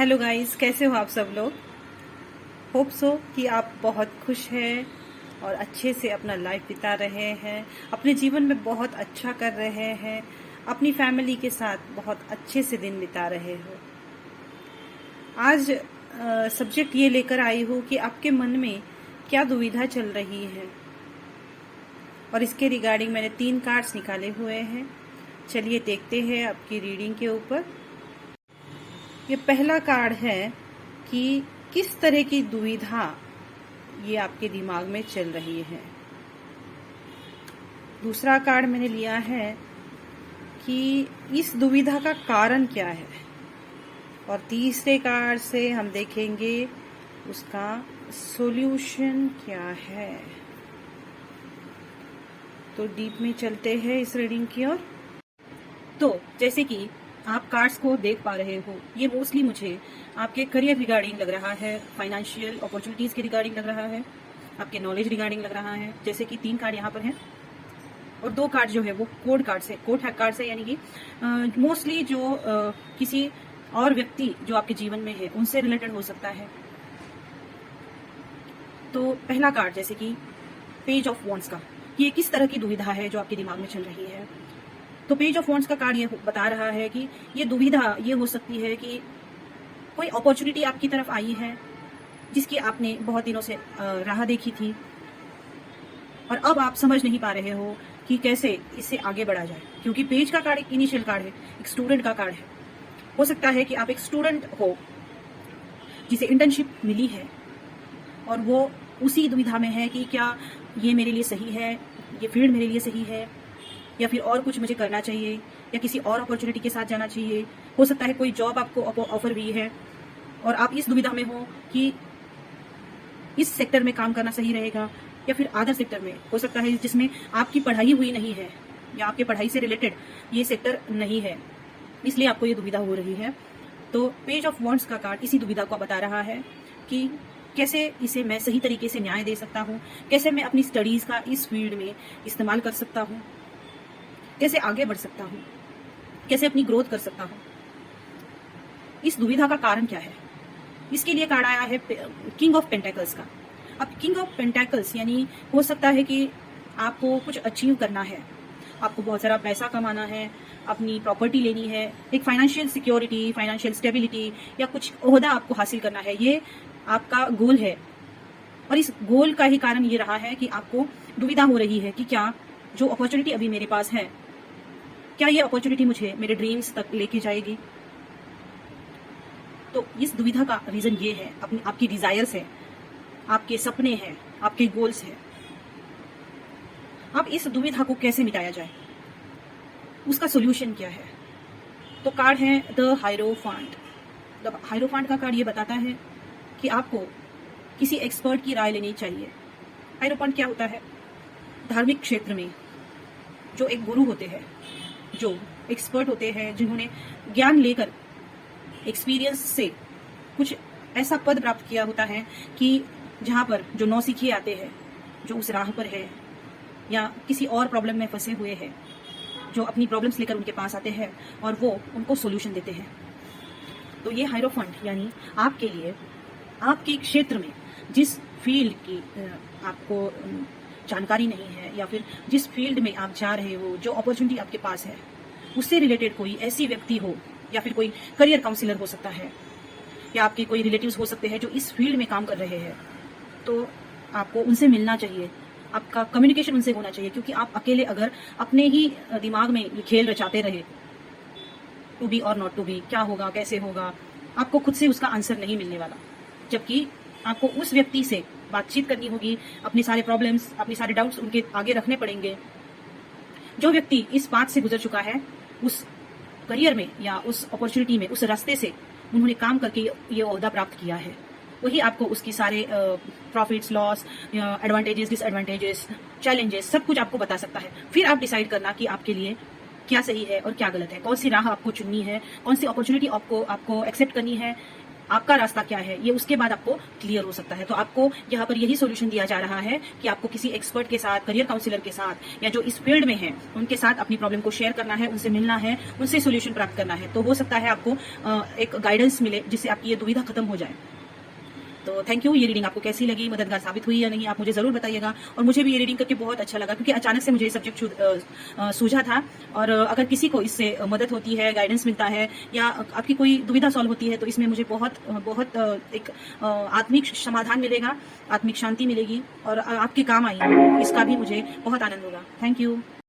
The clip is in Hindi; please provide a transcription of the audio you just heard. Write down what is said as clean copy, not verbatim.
हेलो गाइस, कैसे हो आप सब लोग। होप सो कि आप बहुत खुश हैं और अच्छे से अपना लाइफ बिता रहे हैं, अपने जीवन में बहुत अच्छा कर रहे हैं, अपनी फैमिली के साथ बहुत अच्छे से दिन बिता रहे हो। आज सब्जेक्ट ये लेकर आई हूँ कि आपके मन में क्या दुविधा चल रही है, और इसके रिगार्डिंग मैंने 3 कार्ड्स निकाले हुए हैं। चलिए देखते हैं आपकी रीडिंग के ऊपर। ये पहला कार्ड है कि किस तरह की दुविधा ये आपके दिमाग में चल रही है। दूसरा कार्ड मैंने लिया है कि इस दुविधा का कारण क्या है, और तीसरे कार्ड से हम देखेंगे उसका सॉल्यूशन क्या है। तो डीप में चलते हैं इस रीडिंग की ओर। तो जैसे कि आप कार्ड्स को देख पा रहे हो, ये मोस्टली मुझे आपके करियर रिगार्डिंग लग रहा है, फाइनेंशियल अपॉर्चुनिटीज के रिगार्डिंग लग रहा है, आपके नॉलेज रिगार्डिंग लग रहा है। जैसे कि 3 कार्ड यहाँ पर हैं और 2 कार्ड जो है वो कोड कार्ड से, कोड कार्ड से, यानी कि मोस्टली जो किसी और व्यक्ति जो आपके जीवन में है उनसे रिलेटेड हो सकता है। तो पहला कार्ड जैसे कि पेज ऑफ वॉन्ड्स का, ये किस तरह की दुविधा है जो आपके दिमाग में चल रही है। तो पेज ऑफ वॉन्ड्स का कार्ड ये बता रहा है कि ये दुविधा ये हो सकती है कि कोई अपॉर्चुनिटी आपकी तरफ आई है जिसकी आपने बहुत दिनों से राह देखी थी, और अब आप समझ नहीं पा रहे हो कि कैसे इससे आगे बढ़ा जाए। क्योंकि पेज का कार्ड एक इनिशियल कार्ड है, एक स्टूडेंट का कार्ड है। हो सकता है कि आप एक स्टूडेंट हो जिसे इंटर्नशिप मिली है और वो उसी दुविधा में है कि क्या ये मेरे लिए सही है, ये फील्ड मेरे लिए सही है, या फिर और कुछ मुझे करना चाहिए, या किसी और अपॉर्चुनिटी के साथ जाना चाहिए। हो सकता है कोई जॉब आपको ऑफर हुई है और आप इस दुविधा में हो कि इस सेक्टर में काम करना सही रहेगा या फिर अदर सेक्टर में। हो सकता है जिसमें आपकी पढ़ाई हुई नहीं है या आपके पढ़ाई से रिलेटेड ये सेक्टर नहीं है, इसलिए आपको ये दुविधा हो रही है। तो पेज ऑफ वॉन्ड्स का कार्ड इसी दुविधा को बता रहा है कि कैसे इसे मैं सही तरीके से न्याय दे सकता हूँ, कैसे मैं अपनी स्टडीज का इस फील्ड में इस्तेमाल कर सकता हूँ, कैसे आगे बढ़ सकता हूँ, कैसे अपनी ग्रोथ कर सकता हूँ। इस दुविधा का कारण क्या है, इसके लिए कार्ड आया है किंग ऑफ पेंटेकल्स का। अब किंग ऑफ पेंटेकल्स यानी हो सकता है कि आपको कुछ अचीव करना है, आपको बहुत सारा पैसा कमाना है, अपनी प्रॉपर्टी लेनी है, एक फाइनेंशियल सिक्योरिटी, फाइनेंशियल स्टेबिलिटी, या कुछ ओहदा आपको हासिल करना है। ये आपका गोल है, और इस गोल का ही कारण ये रहा है कि आपको दुविधा हो रही है कि क्या जो अपॉर्चुनिटी अभी मेरे पास है, क्या ये अपॉर्चुनिटी मुझे मेरे ड्रीम्स तक लेके जाएगी। तो इस दुविधा का रीजन ये है, आपकी डिजायर्स है, आपके सपने हैं, आपके गोल्स हैं। अब इस दुविधा को कैसे मिटाया जाए, उसका सॉल्यूशन क्या है। तो कार्ड है द हायरोफांट। द हायरोफांट का कार्ड ये बताता है कि आपको किसी एक्सपर्ट की राय लेनी चाहिए। हायरोफांट क्या होता है, धार्मिक क्षेत्र में जो एक गुरु होते हैं, जो एक्सपर्ट होते हैं, जिन्होंने ज्ञान लेकर एक्सपीरियंस से कुछ ऐसा पद प्राप्त किया होता है कि जहां पर जो नौसिखिए आते हैं, जो उस राह पर है या किसी और प्रॉब्लम में फंसे हुए हैं, जो अपनी प्रॉब्लम्स लेकर उनके पास आते हैं और वो उनको सॉल्यूशन देते हैं। तो ये हायरोफांट यानी आपके लिए, आपके क्षेत्र में जिस फील्ड की आपको जानकारी नहीं है, या फिर जिस फील्ड में आप जा रहे हो, जो अपॉर्चुनिटी आपके पास है, उससे रिलेटेड कोई ऐसी व्यक्ति हो, या फिर कोई करियर काउंसलर हो सकता है, या आपके कोई रिलेटिव्स हो सकते हैं जो इस फील्ड में काम कर रहे हैं, तो आपको उनसे मिलना चाहिए, आपका कम्युनिकेशन उनसे होना चाहिए। क्योंकि आप अकेले अगर अपने ही दिमाग में ये खेल रचाते रहे, टू बी और नॉट टू बी, क्या होगा कैसे होगा, आपको खुद से उसका आंसर नहीं मिलने वाला। जबकि आपको उस व्यक्ति से बातचीत करनी होगी, अपने सारे प्रॉब्लम्स, अपने सारे डाउट्स उनके आगे रखने पड़ेंगे। जो व्यक्ति इस बात से गुजर चुका है, उस करियर में या उस अपॉर्चुनिटी में, उस रास्ते से उन्होंने काम करके ये ओहदा प्राप्त किया है, वही आपको उसकी सारे profits, loss, advantages, disadvantages, challenges सब कुछ आपको बता सकता है। फिर आप डिसाइड करना कि आपके लिए क्या सही है और क्या गलत है, कौन सी राह आपको चुननी है, कौन सी अपॉर्चुनिटी आपको एक्सेप्ट करनी है, आपका रास्ता क्या है, ये उसके बाद आपको क्लियर हो सकता है। तो आपको यहाँ पर यही सोल्यूशन दिया जा रहा है कि आपको किसी एक्सपर्ट के साथ, करियर काउंसलर के साथ, या जो इस फील्ड में है उनके साथ अपनी प्रॉब्लम को शेयर करना है, उनसे मिलना है, उनसे सोल्यूशन प्राप्त करना है। तो हो सकता है आपको एक गाइडेंस मिले जिससे आपकी ये दुविधा खत्म हो जाए। तो थैंक यू। ये रीडिंग आपको कैसी लगी, मददगार साबित हुई या नहीं, आप मुझे जरूर बताइएगा। और मुझे भी ये रीडिंग करके बहुत अच्छा लगा, क्योंकि अचानक से मुझे ये सब्जेक्ट सूझा था। और अगर किसी को इससे मदद होती है, गाइडेंस मिलता है, या आपकी कोई दुविधा सॉल्व होती है, तो इसमें मुझे बहुत एक आत्मिक समाधान मिलेगा, आत्मिक शांति मिलेगी, और आपके काम आएगी। इसका भी मुझे बहुत आनंद होगा। Thank you.